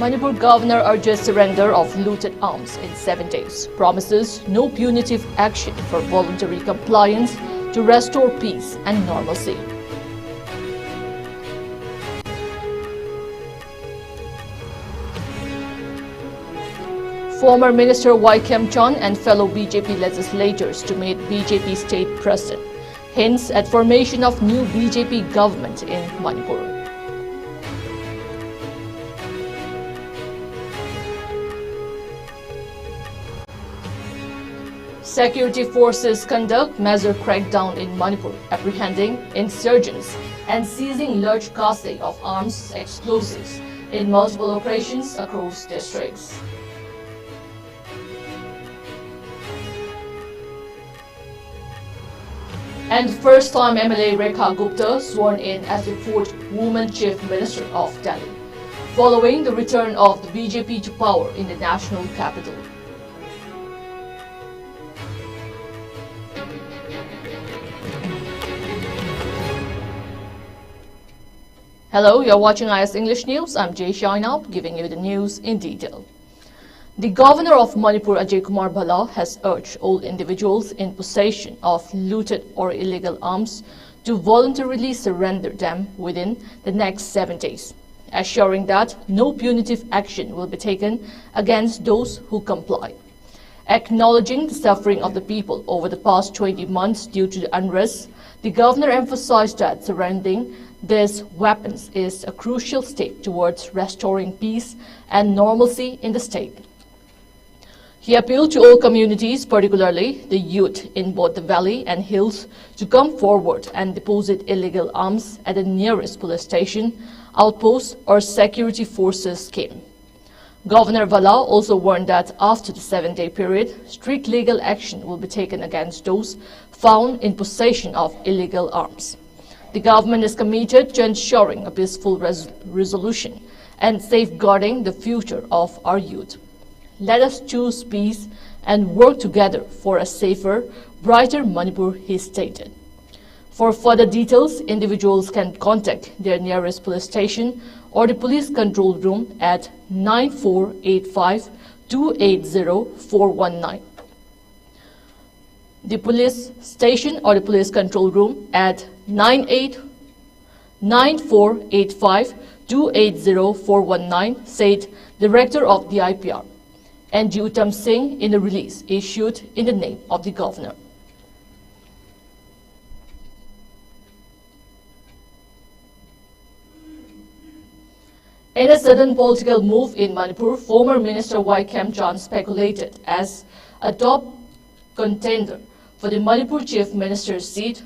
Manipur governor urges surrender of looted arms in 7 days, promises no punitive action for voluntary compliance to restore peace and normalcy. Former Minister Y. Kem Chon and fellow BJP legislators to meet BJP state president, hints at formation of new BJP government in Manipur. Security forces conduct major crackdown in Manipur, apprehending insurgents and seizing large quantity of arms explosives in multiple operations across districts. And first-time MLA Rekha Gupta sworn in as the fourth woman Chief Minister of Delhi, following the return of the BJP to power in the national capital. Hello, you're watching IS English News. I'm Jay Shainab, giving you the news in detail. The governor of Manipur, Ajay Kumar Bhalla, has urged all individuals in possession of looted or illegal arms to voluntarily surrender them within the next 7 days, assuring that no punitive action will be taken against those who comply. Acknowledging the suffering of the people over the past 20 months due to the unrest, the governor emphasized that surrendering these weapons is a crucial step towards restoring peace and normalcy in the state. He appealed to all communities, particularly the youth in both the valley and hills, to come forward and deposit illegal arms at the nearest police station, outpost, or security forces camp. Governor Bhalla also warned that after the 7-day period, strict legal action will be taken against those found in possession of illegal arms. The government is committed to ensuring a peaceful resolution and safeguarding the future of our youth. Let us choose peace and work together for a safer, brighter Manipur, he stated. For further details, individuals can contact their nearest police station or the police control room at 9485 280 419. The police station or the police control room at 9485 280 419, said Director of the IPR. And Uttam Singh in a release issued in the name of the governor. In a sudden political move in Manipur, former Minister Y. Kem Chon speculated as a top contender for the Manipur Chief Minister's seat,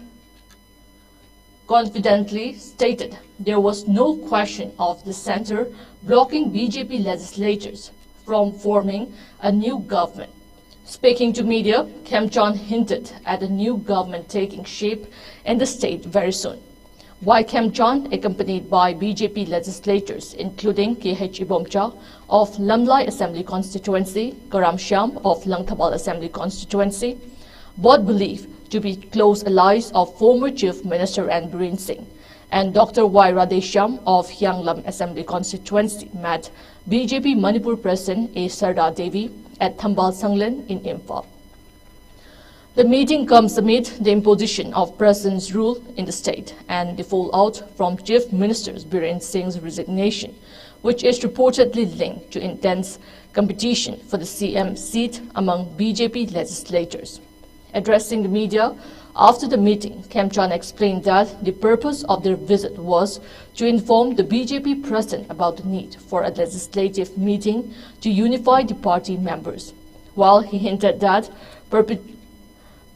confidently stated there was no question of the centre blocking BJP legislators from forming a new government. Speaking to media, Kem Chon hinted at a new government taking shape in the state very soon. Y. Kem Chon, accompanied by BJP legislators including K.H. Ibomcha of Lamlai Assembly Constituency, Karam Shyam of Langthabal Assembly Constituency, both believed to be close allies of former Chief Minister N. Birren Singh, and Dr. Y. Radheshyam of Hyanglam Assembly Constituency met BJP Manipur President A. Sarda Devi at Thambal Sanglen in Imphal. The meeting comes amid the imposition of President's rule in the state and the fallout from Chief Minister Birren Singh's resignation, which is reportedly linked to intense competition for the CM seat among BJP legislators. Addressing the media after the meeting, Kem Chon explained that the purpose of their visit was to inform the BJP president about the need for a legislative meeting to unify the party members. While he hinted that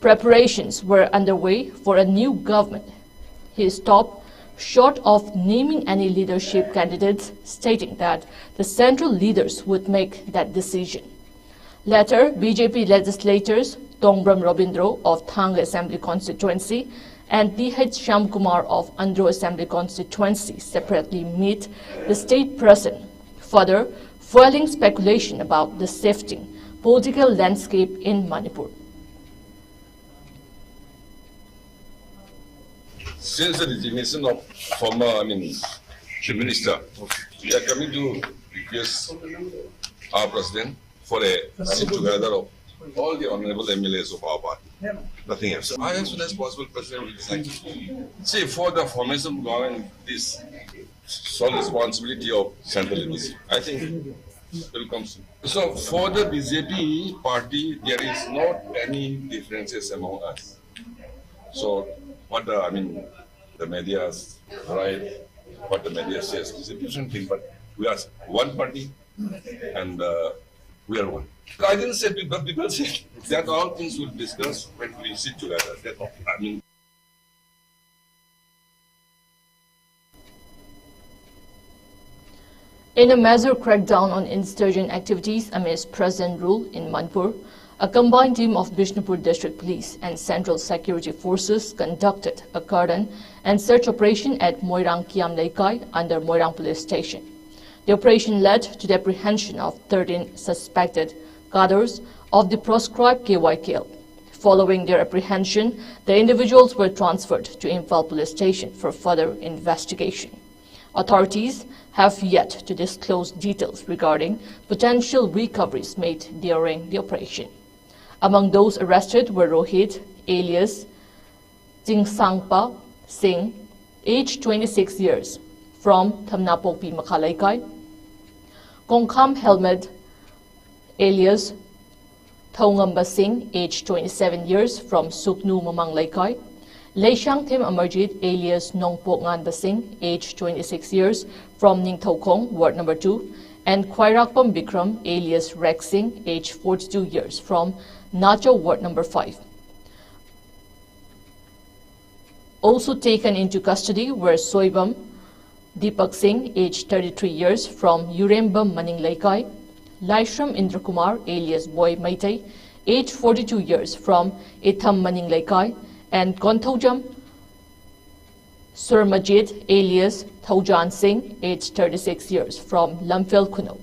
preparations were underway for a new government, he stopped short of naming any leadership candidates, stating that the central leaders would make that decision. Later, BJP legislators Tongbram Robindro of Thang Assembly Constituency and T.H. Shyamkumar of Andhra Assembly Constituency separately meet the state president, further fueling speculation about the shifting political landscape in Manipur. Since the resignation of former Chief Minister, we are coming to request our president for a sit together of all the honorable MLAs of our party. Nothing else. As soon as possible, President will decide. See, for the formation of government, this sole responsibility of central leadership, I think, will come soon. So, for the BJP party, there is not any differences among us. So, what the media write, what the media says is a different thing, but we are one party and we are one. I didn't say people say that all things will be discussed when we sit together. In a major crackdown on insurgent activities amidst present rule in Manipur, a combined team of Bishnupur District Police and Central Security Forces conducted a cordon and search operation at Moirang Kiam Laikai under Moirang Police Station. The operation led to the apprehension of 13 suspected cadres of the proscribed KYKL. Following their apprehension, the individuals were transferred to Imphal Police Station for further investigation. Authorities have yet to disclose details regarding potential recoveries made during the operation. Among those arrested were Rohit, alias Jingsangpa Singh, aged 26 years, from Thamnapokpi Makhalaikai, Kongkham Helmed, alias Thongamba Singh, aged 27 years, from Suknu Mamang Laikai, Leishang Tim Amarjit, alias Nongpok Ngan Basing, aged 26 years, from Ningthokong, Ward Number 2, and Khwairakpam Bikram, alias Rex Singh, aged 42 years, from Nacho, Ward Number 5. Also taken into custody were Soibam Deepak Singh, aged 33 years, from Urembam Maning Laikai, Laishram Indrakumar, alias Boy Maitai, aged 42 years, from Itham Maning Laikai, and Konthojam Surmajit, alias Thaujan Singh, aged 36 years, from Lamphel Kuno.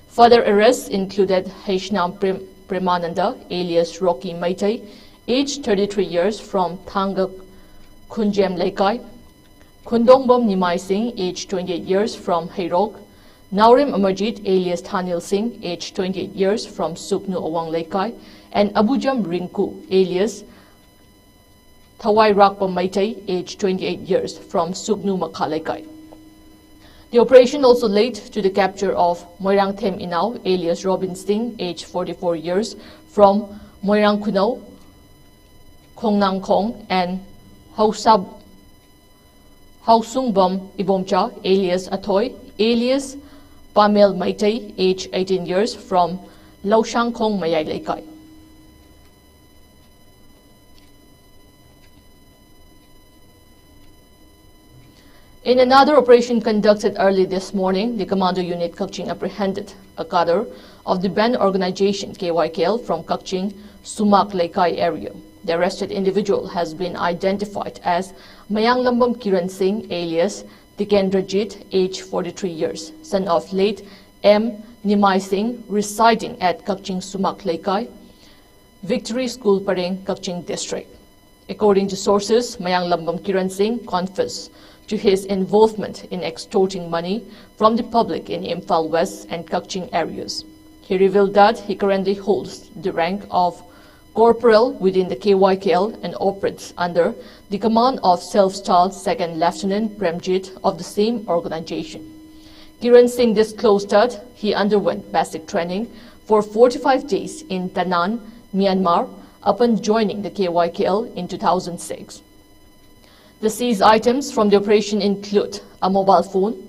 Further arrests included Haishnam Premananda, alias Rocky Maitai, aged 33 years, from Thanga Kunjem Laikai, Kundongbom Nimai Singh, aged 28 years, from Hairok, Naurim Amarjit, alias Thanil Singh, aged 28 years, from Suknu Awang Laikai, and Abujam Rinku, alias Thawai Rakpa Maitai, aged 28 years, from Suknu Makhalaikai. The operation also led to the capture of Moirang Them Inau, alias Robin Singh, aged 44 years, from Moirang Kunau, Kongnang Kong, and Hausungbom Ibomcha, alias Atoy, alias Pamel Maitai, aged 18 years, from Laushang Kong Mayai Laikai. In another operation conducted early this morning, the Commando Unit Kakching apprehended a cadre of the band organization KYKL from Kakching Sumak Laikai area. The arrested individual has been identified as Mayang Lambam Kiran Singh, alias Tikendrajit, aged 43 years, son of late M. Nimai Singh, residing at Kakching Sumak Laikai, Victory School Pareng, Kakching District. According to sources, Mayang Lambam Kiran Singh confessed to his involvement in extorting money from the public in Imphal West and Kakching areas. He revealed that he currently holds the rank of corporal within the KYKL and operates under the command of self-styled Second Lieutenant Premjit of the same organization. Kiran Singh disclosed that he underwent basic training for 45 days in Tanan, Myanmar, upon joining the KYKL in 2006. The seized items from the operation include a mobile phone.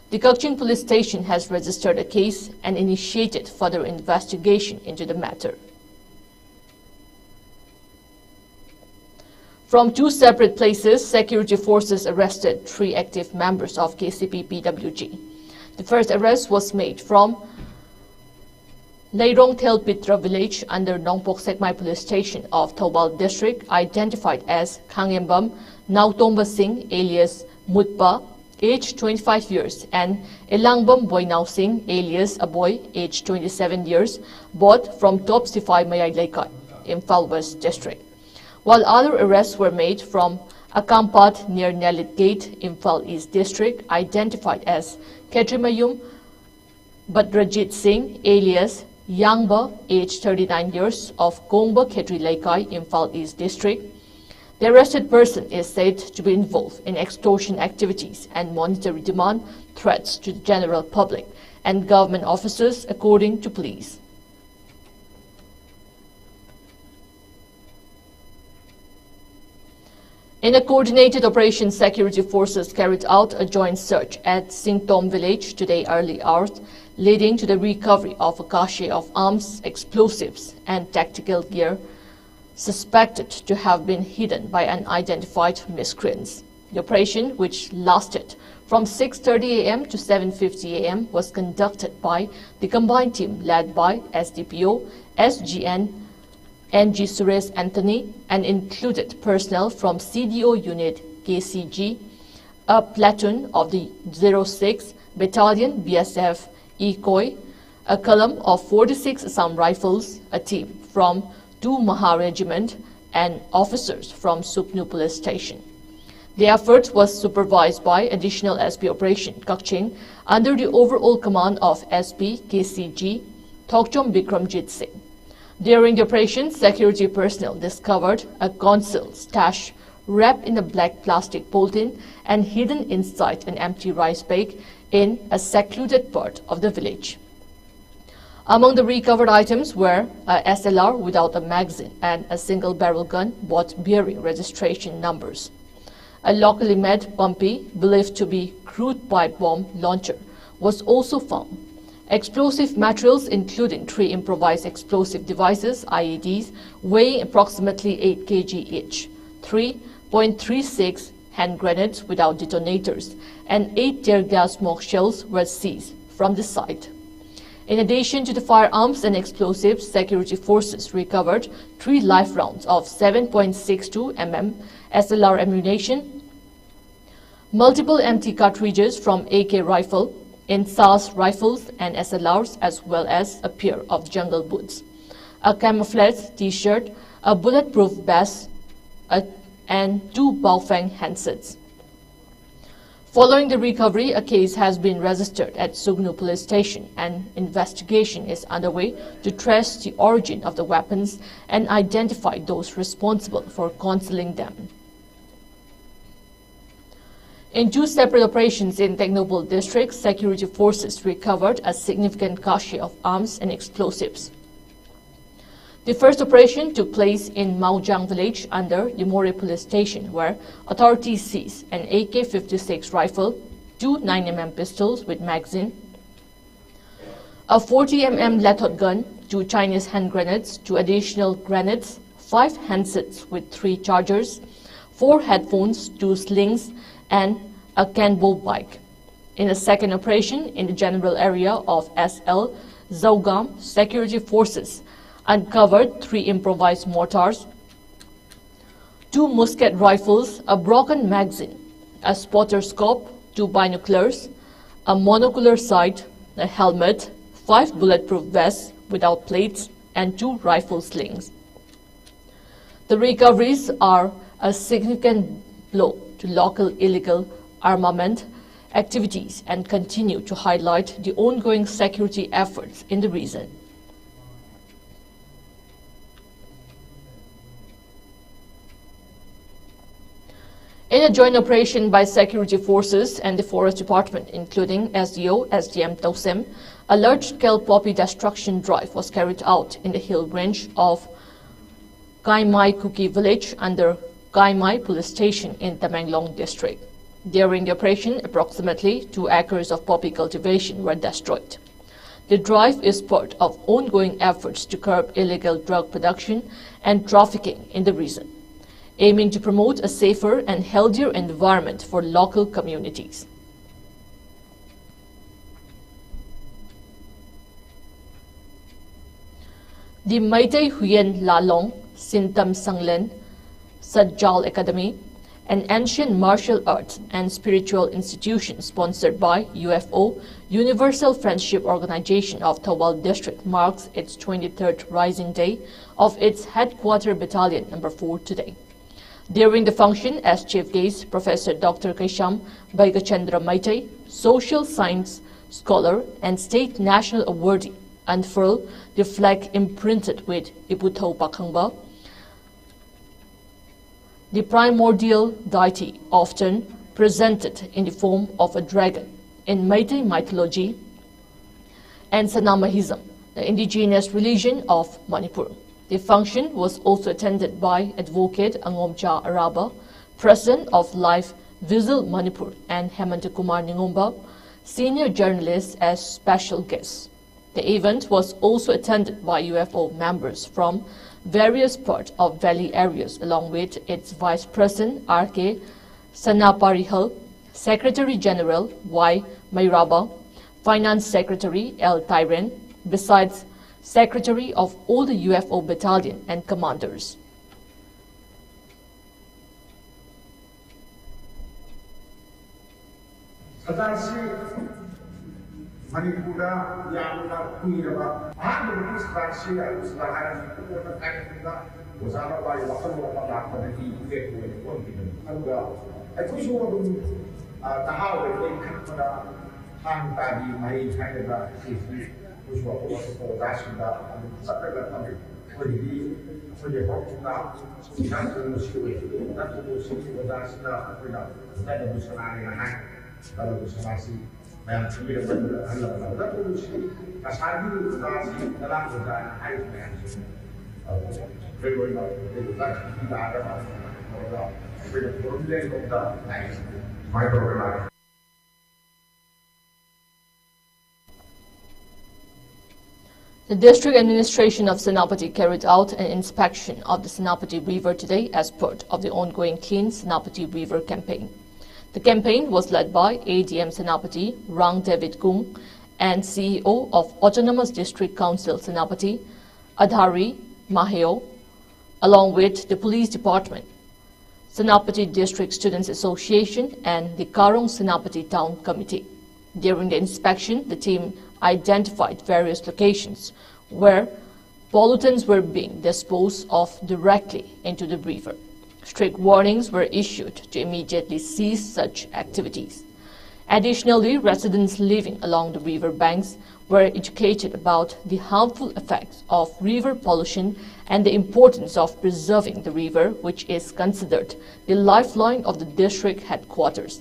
The Kakching police station has registered a case and initiated further investigation into the matter. From two separate places, security forces arrested 3 active members of KCP-PWG. The first arrest was made from Leirong Tel Pitra village under Nongpok Sekmai police station of Thobal district, identified as Khangembam Nautomba Singh, alias Mutpa, aged 25 years, and Elangbam Boynau Singh, alias Aboy, aged 27 years, both from Top Sifai Mayai Laikai, Imphal West district. While other arrests were made from Akampat near Nelit Gate, Imphal East district, identified as Ketrimayum but Rajit Singh, alias Yangba, aged 39 years, of Kongba Khetri Laikai, Imphal East District. The arrested person is said to be involved in extortion activities and monetary demand threats to the general public and government officers, according to police. In a coordinated operation, security forces carried out a joint search at Singtom village today early hours, leading to the recovery of a cache of arms, explosives, and tactical gear suspected to have been hidden by unidentified miscreants. The operation, which lasted from 6:30 a.m. to 7:50 a.m., was conducted by the combined team led by SDPO, SGN, NG Suresh Anthony, and included personnel from CDO Unit KCG, a platoon of the 06 Battalion BSF ECOI, a column of 46 Assam Rifles, a team from 2 Maha Regiment, and officers from Suknu Police Station. The effort was supervised by Additional SP Operation Kakching under the overall command of SP KCG Thokchom Bikramjit Singh. During the operation, security personnel discovered a conceal stash wrapped in a black plastic polythene and hidden inside an empty rice bag in a secluded part of the village. Among the recovered items were a SLR without a magazine and a single-barrel gun, both bearing registration numbers. A locally made pumpy, believed to be crude pipe bomb launcher, was also found. Explosive materials, including 3 improvised explosive devices, IEDs, weighing approximately 8 kg each, 3.36 hand grenades without detonators, and 8 tear gas smoke shells were seized from the site. In addition to the firearms and explosives, security forces recovered 3 live rounds of 7.62 mm SLR ammunition, multiple empty cartridges from AK rifle, SAS rifles and SLRs, as well as a pair of jungle boots, a camouflage t-shirt, a bulletproof vest, and 2 Baofeng handsets. Following the recovery, a case has been registered at Suknu Police Station and investigation is underway to trace the origin of the weapons and identify those responsible for concealing them. In 2 separate operations in Technopole district, security forces recovered a significant cache of arms and explosives. The first operation took place in Maojang village under the More police station, where authorities seized an AK-56 rifle, 2 9mm pistols with magazine, a 40mm Lethot gun, 2 Chinese hand grenades, 2 additional grenades, 5 handsets with 3 chargers, 4 headphones, 2 slings, and a Canbo bike. In a second operation in the general area of SL Zaugam, security forces uncovered 3 improvised mortars, 2 musket rifles, a broken magazine, a spotter scope, 2 binoculars, a monocular sight, a helmet, 5 bulletproof vests without plates, and 2 rifle slings. The recoveries are a significant blow to local illegal armament activities and continue to highlight the ongoing security efforts in the region. In a joint operation by security forces and the Forest Department, including SDO, SDM Tausem, a large-scale poppy destruction drive was carried out in the hill range of Kaimai Kuki village under Kaimai Police Station in Tamenglong district. During the operation, approximately 2 acres of poppy cultivation were destroyed. The drive is part of ongoing efforts to curb illegal drug production and trafficking in the region, aiming to promote a safer and healthier environment for local communities. The Meitei Huyen Lalong Sintam Sanglen Sajjal Academy, an ancient martial arts and spiritual institution sponsored by UFO, Universal Friendship Organization of Thawal District, marks its 23rd Rising Day of its headquarter battalion number 4 today. During the function, as chief guest, Professor Dr. Kaisham Baigachandra Meitei, social science scholar, and state national awardee unfurl the flag imprinted with Iputhau Pakhangba, the primordial deity often presented in the form of a dragon in Meitei mythology, and Sanamahism, the indigenous religion of Manipur. The function was also attended by Advocate Angomcha Araba, President of Life Visual Manipur, and Hemanta Kumar Ningomba, senior journalists, as special guests. The event was also attended by UFO members from various parts of valley areas, along with its Vice President R.K. Sanaparihal, Secretary General Y. Mairaba, Finance Secretary L. Tyren, besides Secretary of all the UFO battalion and commanders. Manipura yamna kuiraba ahadu strategy usaharan ko kaitunda usama ba wakal wakal lakadaki ke ko aduga aikusu wadum tahaw ke khamada hang tadi mai khaida isi uswa ko dasunda sakaga tabi kodi kodi hokna sinaku siwe natu siwe dasna kuina nada busana ni hai kalau busana yang sudah berhasil, ada polisi, kasadi polisi dalam kerjaan hari ini. Bagaimana kita ada masalah, problem kita naik, macam The District Administration of Senapati carried out an inspection of the Senapati River today as part of the ongoing Clean Senapati River campaign. The campaign was led by ADM Senapati, Rang David Kung, and CEO of Autonomous District Council Senapati, Adhari Maheo, along with the Police Department, Senapati District Students Association, and the Karong Senapati Town Committee. During the inspection, the team identified various locations where pollutants were being disposed of directly into the river. Strict warnings were issued to immediately cease such activities. Additionally, residents living along the river banks were educated about the harmful effects of river pollution and the importance of preserving the river, which is considered the lifeline of the district headquarters.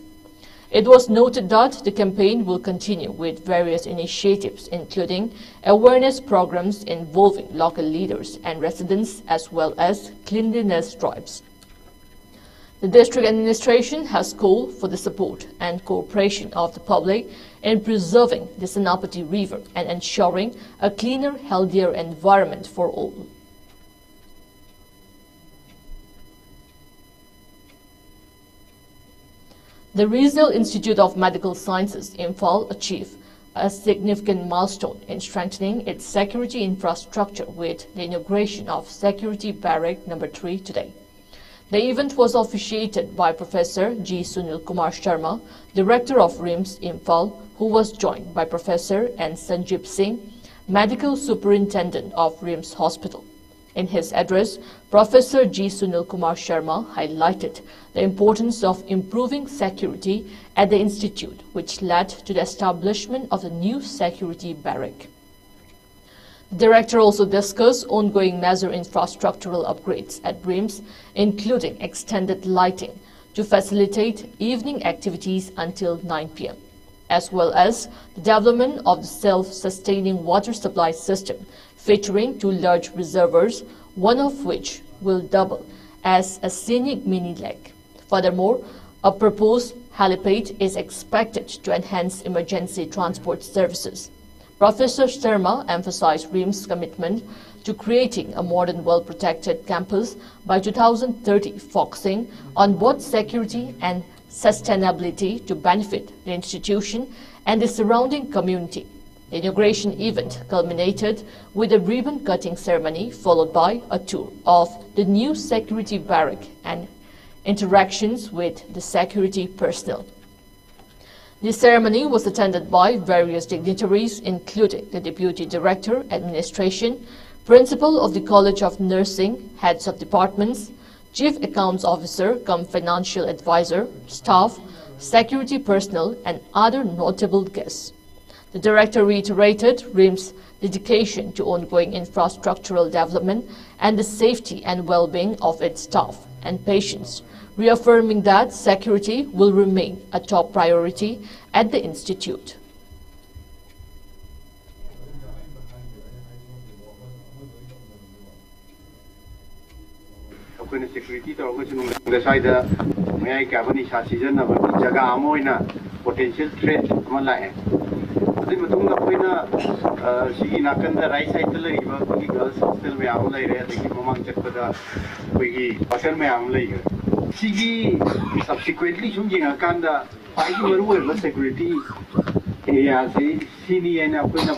It was noted that the campaign will continue with various initiatives, including awareness programs involving local leaders and residents, as well as cleanliness drives. The district administration has called for the support and cooperation of the public in preserving the Senapati River and ensuring a cleaner, healthier environment for all. The Regional Institute of Medical Sciences, Imphal, achieved a significant milestone in strengthening its security infrastructure with the inauguration of Security Barrack No. 3 today. The event was officiated by Professor G. Sunil Kumar Sharma, Director of RIMS Imphal, who was joined by Professor N. Sanjeev Singh, Medical Superintendent of RIMS Hospital. In his address, Professor G. Sunil Kumar Sharma highlighted the importance of improving security at the institute, which led to the establishment of the new security barrack. The director also discussed ongoing major infrastructural upgrades at RIMS, including extended lighting to facilitate evening activities until 9 p.m., as well as the development of the self-sustaining water supply system, featuring 2 large reservoirs, one of which will double as a scenic mini lake. Furthermore, a proposed helipad is expected to enhance emergency transport services. Professor Sharma emphasized RIMS' commitment to creating a modern, well-protected campus by 2030, focusing on both security and sustainability to benefit the institution and the surrounding community. The inauguration event culminated with a ribbon-cutting ceremony followed by a tour of the new security barrack and interactions with the security personnel. The ceremony was attended by various dignitaries, including the Deputy Director, Administration, Principal of the College of Nursing, Heads of Departments, Chief Accounts Officer cum Financial Advisor, staff, security personnel, and other notable guests. The director reiterated RIM's dedication to ongoing infrastructural development and the safety and well-being of its staff and patients, reaffirming that security will remain a top priority at the institute. Security may cabinet season of Jaga Amoina potential threat Malay. The Matunga Pina Shiginakan, the right side of the river, the girls hostel may amlay, the Kimamang Chakada, Wiggy, Hotel may amlay. Sigi subsequently shooting a kanda, fighting security areas, Sini and Apuna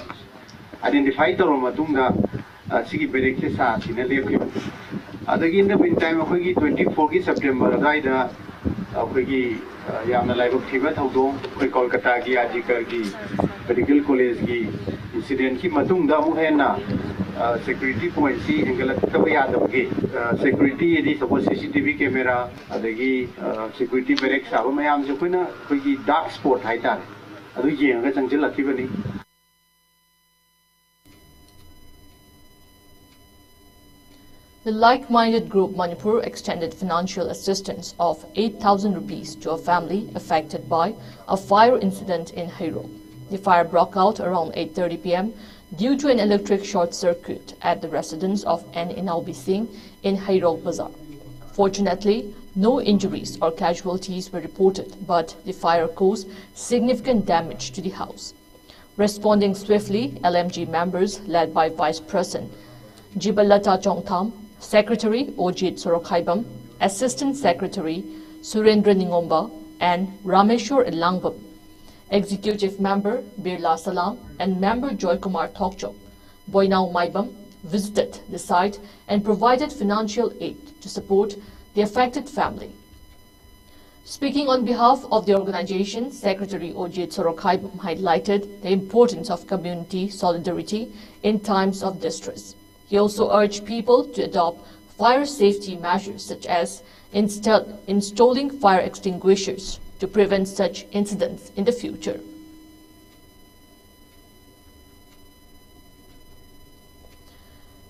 identified the Romatunga, Sigi Berekesa in a lake. Again, the meantime, 24 September, Rida, Yana Live of Tibet, Kolkata, Ajikar, Medical College, incident, Matunga Muhena, security point, see, and Galataway, security, it is a CCTV camera, the security barracks, Mayam Japuna, dark sport, Haitan, Aduji, and Angela Kivani. The like-minded group Manipur extended financial assistance of 8,000 rupees to a family affected by a fire incident in Hairo. The fire broke out around 8:30 p.m. due to an electric short circuit at the residence of N. Inaubi Singh in Hairo Bazaar. Fortunately, no injuries or casualties were reported, but the fire caused significant damage to the house. Responding swiftly, LMG members led by Vice President Jibalata Chongtham, Secretary Ojit Sorokhaibam, Assistant Secretary Surendra Ningomba, and Rameshwar Langbam, Executive Member Birla Salam, and Member Joy Kumar Thokchok, Boinau Maibam, visited the site and provided financial aid to support the affected family. Speaking on behalf of the organization, Secretary Ojit Sorokhaibam highlighted the importance of community solidarity in times of distress. He also urged people to adopt fire safety measures such as installing fire extinguishers to prevent such incidents in the future.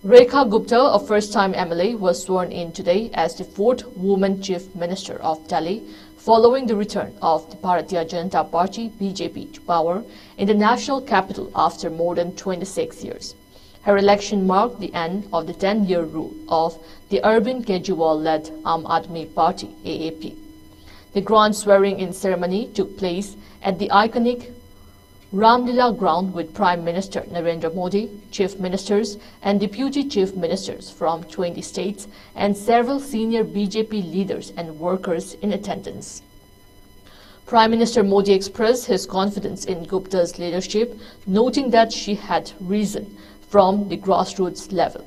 Rekha Gupta, a first-time MLA, was sworn in today as the fourth woman Chief Minister of Delhi following the return of the Bharatiya Janata Party BJP to power in the national capital after more than 26 years. Her election marked the end of the 10-year rule of the Arvind Kejriwal-led Aam Aadmi Party AAP. The grand swearing-in ceremony took place at the iconic Ramlila ground with Prime Minister Narendra Modi, Chief Ministers and Deputy Chief Ministers from 20 states and several senior BJP leaders and workers in attendance. Prime Minister Modi expressed his confidence in Gupta's leadership, noting that she had risen from the grassroots level.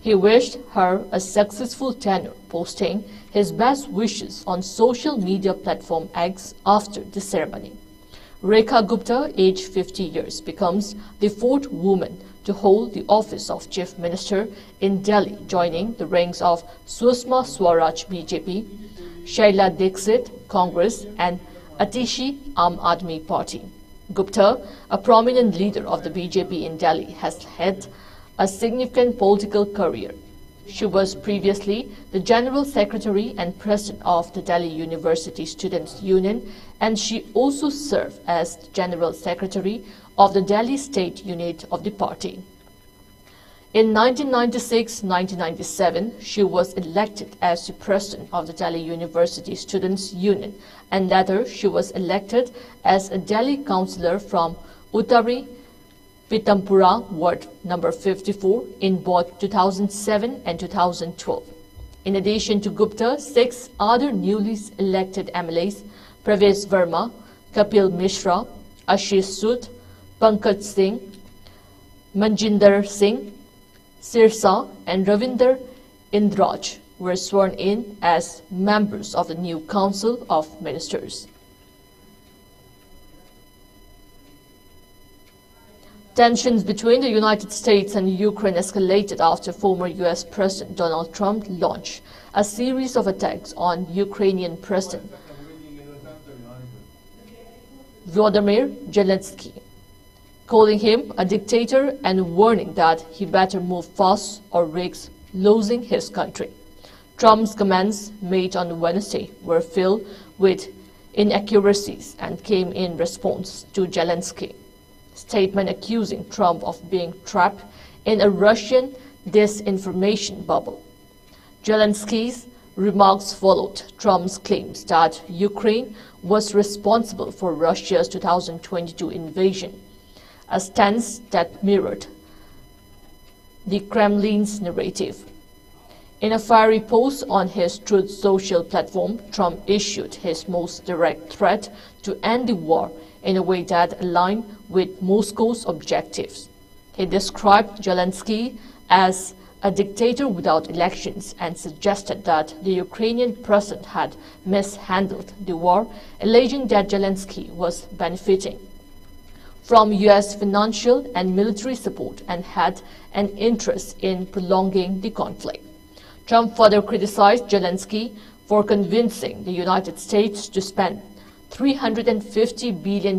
He wished her a successful tenure, posting his best wishes on social media platform X after the ceremony. Rekha Gupta, aged 50 years, becomes the fourth woman to hold the office of Chief Minister in Delhi, joining the ranks of Sushma Swaraj BJP, Shaila Dixit Congress and Atishi Aam Aadmi Party. Gupta, a prominent leader of the BJP in Delhi, has had a significant political career. She was previously the General Secretary and President of the Delhi University Students' Union, and she also served as the General Secretary of the Delhi State Unit of the party. In 1996-1997, she was elected as the President of the Delhi University Students' Union, and later she was elected as a Delhi Councillor from Uttari Pitampura Ward number 54 in both 2007 and 2012. In addition to Gupta, 6 other newly elected MLAs, Pravesh Verma, Kapil Mishra, Ashish Sood, Pankaj Singh, Manjinder Singh, Sirsa and Ravinder Indraj were sworn in as members of the new Council of Ministers. Tensions between the United States and Ukraine escalated after former U.S. President Donald Trump launched a series of attacks on Ukrainian President Volodymyr Zelensky. calling him a dictator and warning that he better move fast or risk losing his country. Trump's comments made on Wednesday were filled with inaccuracies and came in response to Zelensky's statement accusing Trump of being trapped in a Russian disinformation bubble. Zelensky's remarks followed Trump's claims that Ukraine was responsible for Russia's 2022 invasion, a stance that mirrored the Kremlin's narrative. In a fiery post on his Truth Social platform, Trump issued his most direct threat to end the war in a way that aligned with Moscow's objectives. He described Zelensky as a dictator without elections and suggested that the Ukrainian president had mishandled the war, alleging that Zelensky was benefiting from U.S. financial and military support and had an interest in prolonging the conflict. Trump further criticized Zelensky for convincing the United States to spend $350 billion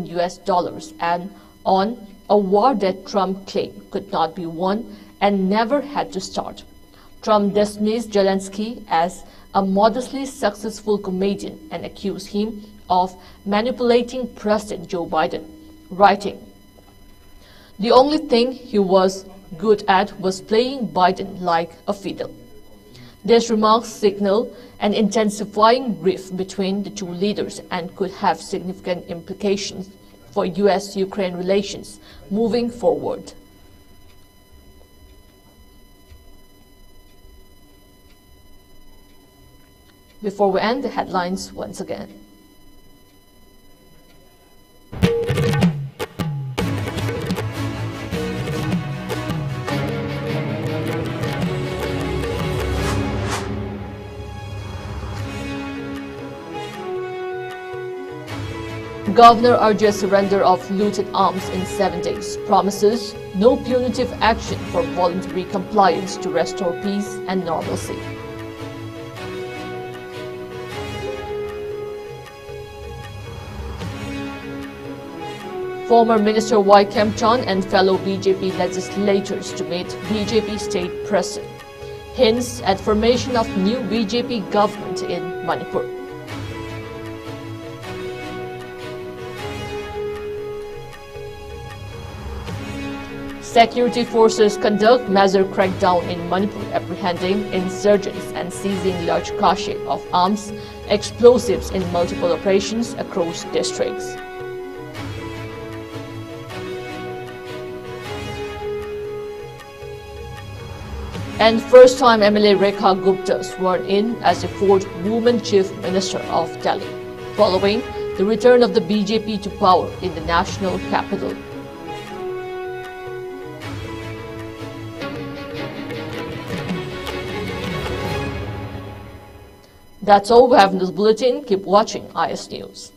and on a war that Trump claimed could not be won and never had to start. Trump dismissed Zelensky as a modestly successful comedian and accused him of manipulating President Joe Biden, writing, "The only thing he was good at was playing Biden like a fiddle." These remarks signal an intensifying rift between the two leaders and could have significant implications for U.S.-Ukraine relations moving forward. Before we end, the headlines once again. Governor urges surrender of looted arms in 7 days, promises no punitive action for voluntary compliance to restore peace and normalcy. Former Minister Y. Kemchan and fellow BJP legislators to meet BJP state president. Hints at formation of new BJP government in Manipur. Security forces conduct major crackdown in Manipur, apprehending insurgents and seizing large cache of arms, explosives in multiple operations across districts. And first-time MLA Rekha Gupta sworn in as the fourth woman Chief Minister of Delhi, following the return of the BJP to power in the national capital. That's all we have in this bulletin. Keep watching IS News.